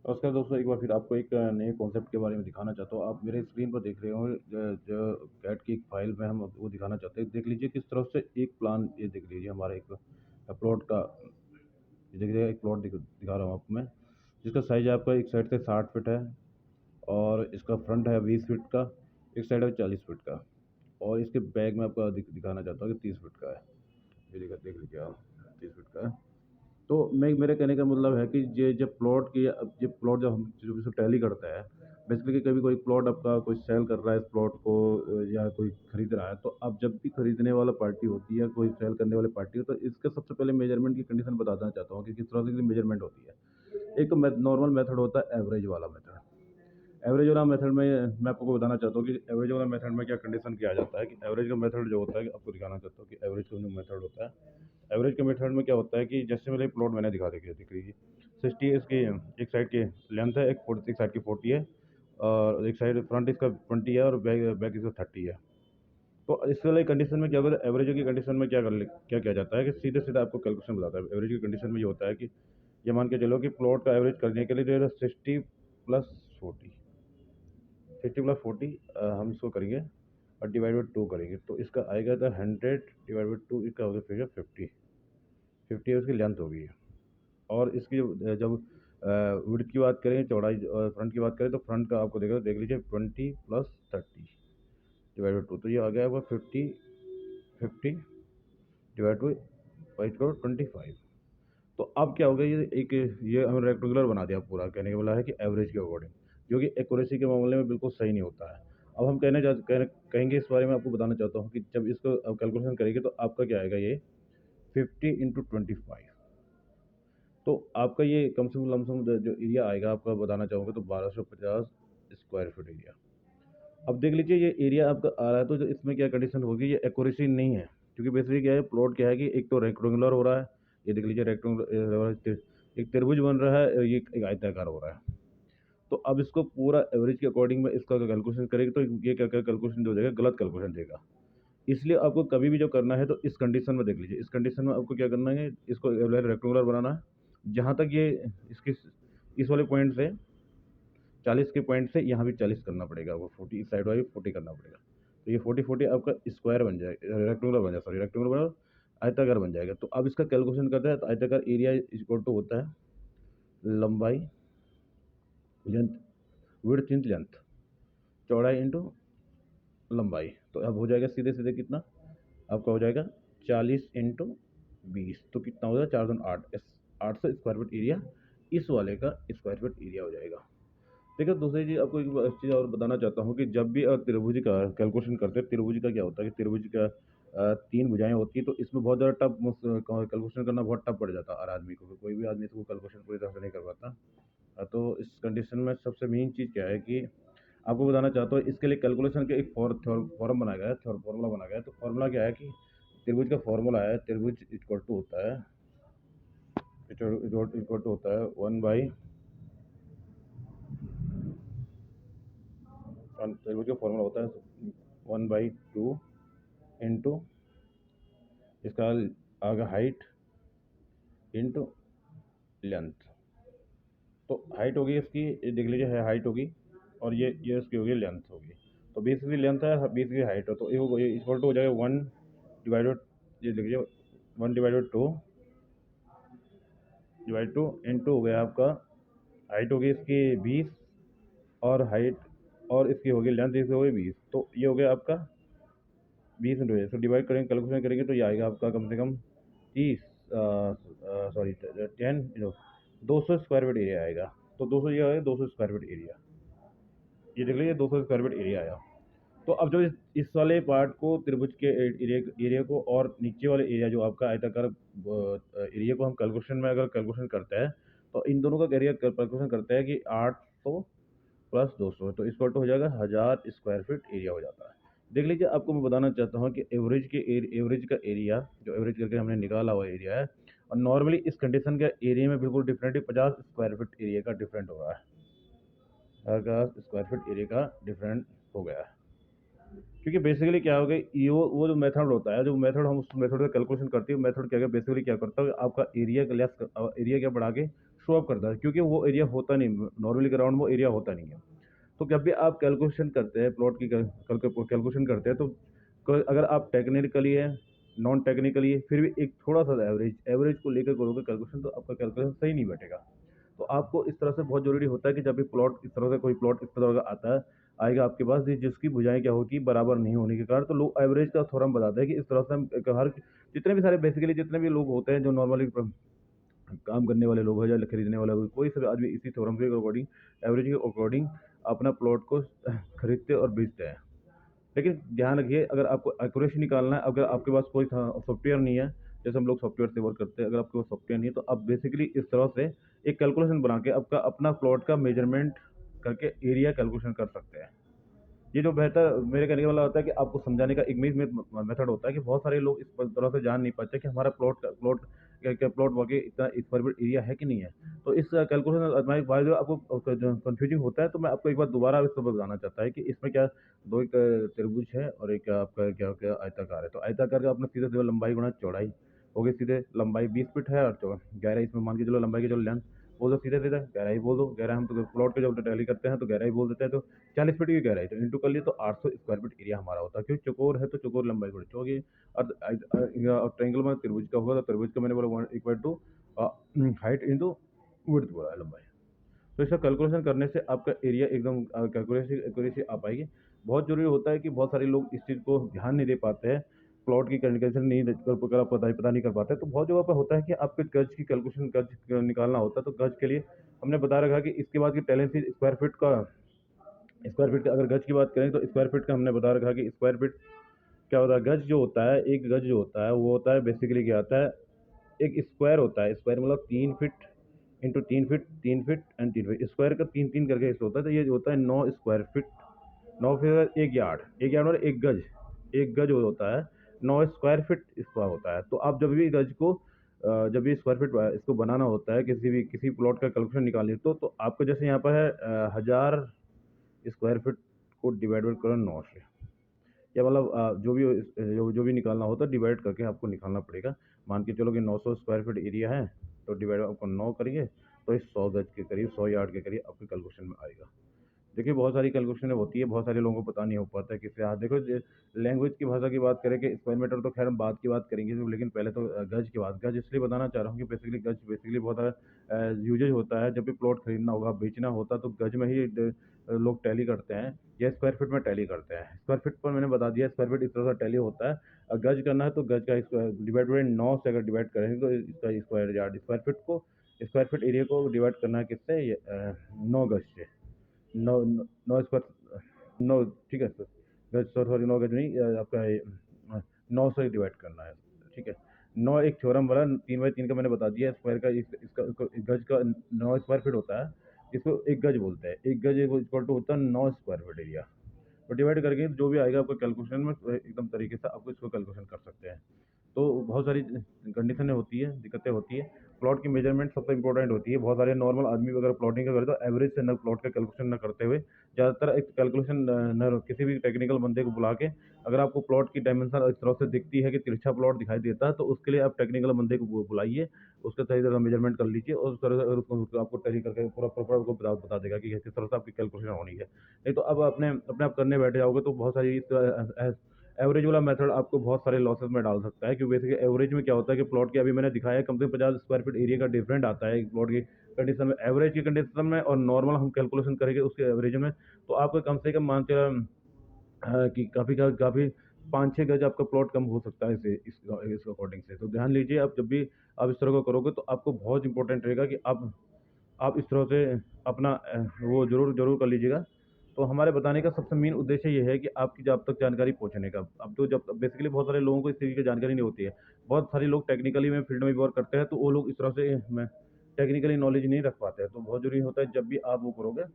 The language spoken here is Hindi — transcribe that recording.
नमस्कार दोस्तों, एक बार फिर आपको एक नए कॉन्सेप्ट के बारे में दिखाना चाहता हूँ। आप मेरे स्क्रीन पर देख रहे हो जो कैट की एक फाइल में हम वो दिखाना चाहते हैं। देख लीजिए किस तरफ से एक प्लान, ये देख लीजिए हमारा एक प्लॉट का। ये देखिए एक प्लॉट दिखा रहा हूँ आपको मैं, जिसका साइज आपका एक साइड से 60 फीट है और इसका फ्रंट है 20 फीट का, एक साइड है 40 फीट का, और इसके बैक में आपका दिखाना चाहता हूँ कि 30 फीट का है। ये देख लीजिए आप, 30 फीट का है। तो मैं, मेरे कहने का मतलब है कि ये जब प्लॉट की, अब ये प्लॉट जब हम जो इसको टैली करता है, बेसिकली कभी कोई प्लॉट आपका कोई सेल कर रहा है इस प्लॉट को, या कोई खरीद रहा है, तो अब जब भी खरीदने वाला पार्टी होती है, कोई सेल करने वाली पार्टी हो, तो इसका सबसे पहले मेजरमेंट की कंडीशन बताना चाहता हूँ कि किस तरह से मेजरमेंट होती है। एक तो नॉर्मल मेथड होता है एवरेज वाला मेथड। एवरेज वाला मेथड में मैं आपको बताना चाहता हूँ कि एवरेज वाला मेथड में क्या कंडीशन किया जाता है। कि एवरेज का मेथड जो होता है, कि आपको दिखाना चाहता हूँ कि एवरेज का जो मेथड होता है, एवरेज के मेथड में क्या होता है कि जैसे मेरे प्लॉट मैंने दिखा देखिए दिख लीजिए 60 इसकी, एक साइड की लेंथ है, एक साइड की 40 है, और एक साइड फ्रंट इसका 20 है, और बैक बैक इसका 30 है। तो इस वाले कंडीशन में क्या होता है, एवरेज की कंडीशन में क्या किया जाता है कि सीधे सीधे आपको कैलकुलेशन बताता है। एवरेज की कंडीशन में ये होता है कि ये मान के चलो कि प्लॉट का एवरेज करने के लिए जो है 60 प्लस 40, 60 प्लस 40 हम इसको करेंगे और डिवाइड बाई 2 करेंगे, तो इसका आएगा था 100 डिवाइड बाई 2, इसका होगा फिर 50। 50 उसकी लेंथ होगी। और इसकी जब विड्थ की बात करें, चौड़ाई फ्रंट की बात करें, तो फ्रंट का आपको देख लीजिए 20 प्लस 30 डिवाइड बाई 2, तो ये आ गया आपका 50 डिवाइड बाई 25। तो अब क्या हो गया, ये एक, ये हमें रेक्टेंगुलर बना दिया पूरा। कहने का बोला है कि एवरेज के अकॉर्डिंग, जो कि एक्यूरेसी के मामले में बिल्कुल सही नहीं होता है। अब हम कहेंगे इस बारे में, आपको बताना चाहता हूँ कि जब इसको अब कैलकुलेशन करेंगे तो आपका क्या आएगा, ये 50 × 25। तो आपका ये कम से कम लमसम जो एरिया आएगा आपका, बताना चाहूँगा तो 1250 स्क्वायर फीट एरिया। अब देख लीजिए ये एरिया आपका आ रहा है, तो जो इसमें क्या कंडीशन होगी, ये एक्यूरेसी नहीं है। क्योंकि बेसिकली क्या है, प्लॉट क्या है कि एक तो रेक्टेंगुलर हो रहा है, ये देख लीजिए रेक्टेंगुलर, एक त्रिभुज बन रहा है, ये एक आयताकार हो रहा है। तो अब इसको पूरा एवरेज के अकॉर्डिंग में इसका कैलकुलेशन करेंगे, तो ये क्या क्या कैलकुलेशन हो जाएगा, गलत कैलकुलेशन देगा। इसलिए आपको कभी भी जो करना है, तो इस कंडीशन में देख लीजिए, इस कंडीशन में आपको क्या करना है, इसको रेक्टेंगुलर बनाना है। जहाँ तक ये इसकी, इस वाले पॉइंट से 40 के पॉइंट से यहाँ भी 40 करना पड़ेगा आपको, 40 इस साइड वाली 40 करना पड़ेगा। तो ये 40 आपका स्क्वायर बन जाएगा, रेक्टेंगुलर बन जाएगा, सॉरी रेक्टेंगुलर बना, आयताकार बन जाएगा। तो अब इसका कैलकुलेशन करते हैं, तो आयताकार एरिया इक्वल टू होता है लंबाई, लेंथ, विड्थ इंटू लेंथ, चौड़ाई इंटू लंबाई। तो अब हो जाएगा सीधे सीधे कितना, आपका हो जाएगा 40 × 20, तो कितना हो जाएगा 408, 800 स्क्वायर फीट एरिया इस वाले का स्क्वायर फीट एरिया हो जाएगा। देखिए दूसरी चीज़, आपको एक चीज़ और बताना चाहता हूँ कि जब भी आप त्रिभुज का कैलकुलेशन करते हैं, त्रिभुज का क्या होता है कि त्रिभुज का 3 भुजाएं होती है, तो इसमें बहुत ज़्यादा टफ कैलकुलेशन करना बहुत टफ पड़ जाता है हर आदमी को। कोई भी आदमी इसको कैलकुलेशन पूरी तरह से नहीं कर पाता। तो इस कंडीशन में सबसे मेन चीज़ क्या है कि आपको बताना चाहता हूँ, इसके लिए कैलकुलेशन के एक फॉर्म बनाया गया है, फॉर्मूला बनाया गया है। तो फॉर्मूला क्या है कि त्रिभुज का फॉर्मूला है, त्रिभुज इक्वल टू होता है, इक्वल टू होता है 1 बाई, त्रिभुज का फॉर्मूला होता है 1/2 इंटू इसका आगे हाइट इंटू लेंथ। तो हाइट होगी इसकी, ये देख लीजिए है हाइट होगी, और ये इसकी होगी लेंथ होगी। तो 20 की लेंथ है, 20 की हाइट है, तो ये इक्वल टू हो जाएगा 1 डिवाइडेड, ये लिख लीजिए 1/2 इंटू हो गया आपका, हाइट होगी इसकी 20, और हाइट, और इसकी होगी लेंथ, इसकी होगी 20, तो ये हो गया आपका 20 इंटू, इसको डिवाइड करेंगे, कैलकुलेशन करेंगे, तो ये आएगा आपका कम से कम 30, सॉरी 10, 200 स्क्वायर फीट एरिया आएगा। तो 200 ये आएगा, 200 स्क्वायर फीट एरिया, ये देख लीजिए 200 स्क्वायर फीट एरिया आया। तो अब जो इस वाले पार्ट को, त्रिभुज के एरिया को, और नीचे वाले एरिया जो आपका आयताकार एरिया को हम कैलकुलेशन में अगर कैलकुलेशन करते हैं, तो इन दोनों का एरिया कैलकुलेशन करते हैं कि 800 प्लस 200, तो इसका तो हो जाएगा 1000 स्क्वायर फीट एरिया हो जाता है। देख लीजिए, आपको मैं बताना चाहता हूँ कि एवरेज का एरिया, जो एवरेज करके हमने निकाला हुआ एरिया है, और नॉर्मली इस कंडीशन के एरिया में बिल्कुल डिफरेंट है, 50 स्क्वायर फीट एरिया का डिफरेंट हो रहा है, 50 स्क्वायर फीट एरिया का डिफरेंट हो गया है। क्योंकि बेसिकली क्या होगा, ये वो जो मेथड होता है, जो मेथड हम उस मेथड का कैलकुलेशन करते हैं, मेथड क्या बेसिकली क्या करता है, आपका एरिया का लेस, एरिया क्या बढ़ा के शो अप करता है, क्योंकि वो एरिया होता नहीं, नॉर्मली ग्राउंड वो एरिया होता नहीं है। तो जब भी आप कैलकुलेशन करते हैं प्लॉट की कैलकुलेशन करते हैं, तो अगर आप टेक्निकली है, नॉन टेक्निकली है, फिर भी एक थोड़ा सा एवरेज एवरेज को लेकर करोगे कैलकुलेशन, तो आपका कैलकुलेशन सही नहीं बैठेगा। तो आपको इस तरह से बहुत ज़रूरी होता है कि जब भी प्लॉट इस तरह से कोई प्लॉट इस तरह का आता है, आएगा आपके पास, जिसकी भुजाएँ क्या होती है बराबर नहीं होने के कारण, तो लोग एवरेज का थ्योरम बताते हैं कि इस तरह से हम हर जितने भी सारे बेसिकली जितने भी लोग होते हैं जो नॉर्मली काम करने वाले लोग हैं या खरीदने वाले लोग, कोई सा आदमी इसी थ्योरम के अकॉर्डिंग, एवरेज के अकॉर्डिंग अपना प्लॉट को खरीदते और बेचते हैं। लेकिन ध्यान रखिए, अगर आपको एक्यूरेसी निकालना है, अगर आपके पास कोई सॉफ्टवेयर नहीं है, जैसे हम लोग सॉफ्टवेयर से वर्क करते हैं, अगर आपके पास सॉफ्टवेयर नहीं है, तो आप बेसिकली इस तरह से एक कैलकुलेशन बना के आपका अपना प्लॉट का मेजरमेंट करके एरिया कैलकुलेशन कर सकते हैं। ये जो बेहतर मेरे कहने का मतलब होता है कि आपको समझाने का एक मेथड होता है कि बहुत सारे लोग इस तरह से जान नहीं पाते कि हमारा प्लॉट वाकई इतना स्क्वायर फीट एरिया है कि नहीं है। तो इस कैलकुलेशन आजमाइश बाद जो आपको कंफ्यूजिंग होता है, तो मैं आपको एक बार दोबारा इस पर बताना चाहता है कि इसमें क्या दो, एक त्रिभुज है और एक आपका क्या क्या आयताकार है। तो आयताकार का अपना सीधे सीधे लंबाई गुणा चौड़ाई हो गई, सीधे लंबाई 20 फीट है और गहराई इसमें मान के चलो, लंबाई की चलो लेंथ बोल दो, सीधे सीधे गहराई बोल दो, गहराई हम तो प्लॉट के जब टैली करते हैं तो गहराई बोल देते हैं, तो 40 फीट की गहराई, तो इंटू कर लिए तो 800 स्क्वायर फीट एरिया हमारा होता है, क्योंकि चौकोर है तो चौकोर लंबाई बड़ी होगी। और ट्रायंगल में त्रिभुज का होगा, तो त्रिभुज का मैंने बोला 1 equal to height into width बोला है, लंबाई। तो इसका कैलकुलेशन करने से आपका एरिया एकदम कैलकुलेशन एक्यूरेसी आ पाएगी। बहुत ज़रूरी होता है कि बहुत सारे लोग इस चीज़ को ध्यान नहीं दे पाते हैं, प्लॉट की कैलकुलेशन नहीं पता नहीं कर पाते हैं। तो बहुत जगह पर होता है कि आपके गज की कैलकुलेशन गज निकालना होता है, तो गज के लिए हमने बता रखा कि इसके बाद की टैलेंट स्क्वायर फीट का अगर गज की बात करें, तो स्क्वायर फीट का हमने बता रखा कि स्क्वायर फीट क्या होता है। गज जो होता है, एक गज जो होता है वो होता है बेसिकली क्या होता है, एक स्क्वायर होता है। स्क्वायर मतलब 3 feet into 3 feet, 3 feet and 3 feet, square का तीन तीन करके हिस्सा होता है। तो ये जो होता है 9 स्क्वायर फीट, 9 फिर एक यार्ड और एक गज वो होता है 9 स्क्वायर फीट इसका होता है। तो आप जब भी गज को जब भी स्क्वायर फीट इसको बनाना होता है, किसी प्लॉट का कैलकुलेशन निकालनी, तो आपको जैसे यहाँ पर है 1000 स्क्वायर फीट को डिवाइड करो 9 से, या मतलब जो भी निकालना होता है डिवाइड करके आपको निकालना पड़ेगा। मान के चलो कि 900 स्क्वायर फीट एरिया है, तो डिवाइड आपको 9 करेंगे, तो इस 100 गज के करीब, 100 यार्ड के करीब आपके कैलकुलेशन में आएगा। देखिए बहुत सारी कैलकुलेशन होती है, बहुत सारे लोगों को पता नहीं हो पाता है किससे। हाँ देखो, लैंग्वेज की भाषा की बात करें कि स्क्वायर मीटर, तो खैर हम बात की बात करेंगे, लेकिन पहले तो गज की बात, गज इसलिए बताना चाह रहा हूँ कि बेसिकली बहुत सारा यूजेज होता है। जब भी प्लॉट खरीदना होगा, बेचना होता, तो गज में ही लोग टैली करते हैं या स्क्वायर फीट में टैली करते हैं। स्क्वायर फीट पर मैंने बता दिया, स्क्वायर फीट इस तरह से टैली होता है। गज करना है तो गज का डिवाइड बाई 9 से अगर डिवाइड करेंगे, तो इसका square yard, square feet area को डिवाइड करना है किससे, 9 गज से। 9 9 ठीक है सर, गज सॉरी 9 गज नहीं, आपका 9 से डिवाइड करना है, ठीक है। 9 एक थ्योरम वाला 3 बाई 3 का मैंने बता दिया, स्क्वायर का इसका गज का 9 स्क्वायर फीट होता है, इसको एक गज बोलते हैं। एक गज इक्वल टू होता है 9 स्क्वायर फीट एरिया। तो डिवाइड करके जो भी आएगा आपको कैलकुलेशन में, एकदम तरीके से आपको इसको कैलकुलेशन कर सकते हैं। तो बहुत सारी कंडीशनें होती है, दिक्कतें होती है। प्लॉट की मेजरमेंट सबसे इंपॉर्टेंट होती है। बहुत सारे नॉर्मल आदमी अगर प्लॉटिंग का करे, तो एवरेज से न प्लॉट का कैलकुलेशन न करते हुए, ज़्यादातर एक कैलकुलेशन न किसी भी टेक्निकल बंदे को बुला के, अगर आपको प्लॉट की डायमेंशन इस तरह से दिखती है कि तिरछा प्लॉट दिखाई देता है, तो उसके लिए आप टेक्निकल बंदे को बुलाइए, उसका सही तरह मेजरमेंट कर लीजिए, और उस तरह से उसको आपको टैली करके पूरा प्रॉपर आपको बता देगा कि किस तरह से आपकी कैलकुलेशन होनी है। नहीं तो अब अपने अपने आप करने बैठ जाओगे, तो बहुत सारी एवरेज वाला मेथड आपको बहुत सारे लॉसेस में डाल सकता है। क्योंकि बेसिकली एवरेज में क्या होता है कि प्लॉट की अभी मैंने दिखाया है, कम से कम 50 स्क्वायर फीट एरिया का डिफरेंट आता है एक प्लॉट की कंडीशन में, एवरेज की कंडीशन में, और नॉर्मल हम कैलकुलेशन करेंगे उसके एवरेज में, तो आपको कम से कम मान के कि काफ़ी 5-6 गज आपका प्लॉट कम हो सकता है इस अकॉर्डिंग से। तो ध्यान लीजिए, आप जब भी आप इस तरह का करोगे, तो आपको बहुत इंपॉर्टेंट रहेगा कि आप इस तरह से अपना वो ज़रूर कर लीजिएगा। तो हमारे बताने का सबसे मेन उद्देश्य ये है कि आपकी जब तक जानकारी पहुँचने का। अब तो जब बेसिकली बहुत सारे लोगों को इस तरीके की जानकारी नहीं होती है। बहुत सारे लोग टेक्निकली में फील्ड में भी वर्क करते हैं, तो वो लोग इस तरह से टेक्निकली नॉलेज नहीं रख पाते हैं। तो बहुत ज़रूरी होता है जब भी आप वो करोगे,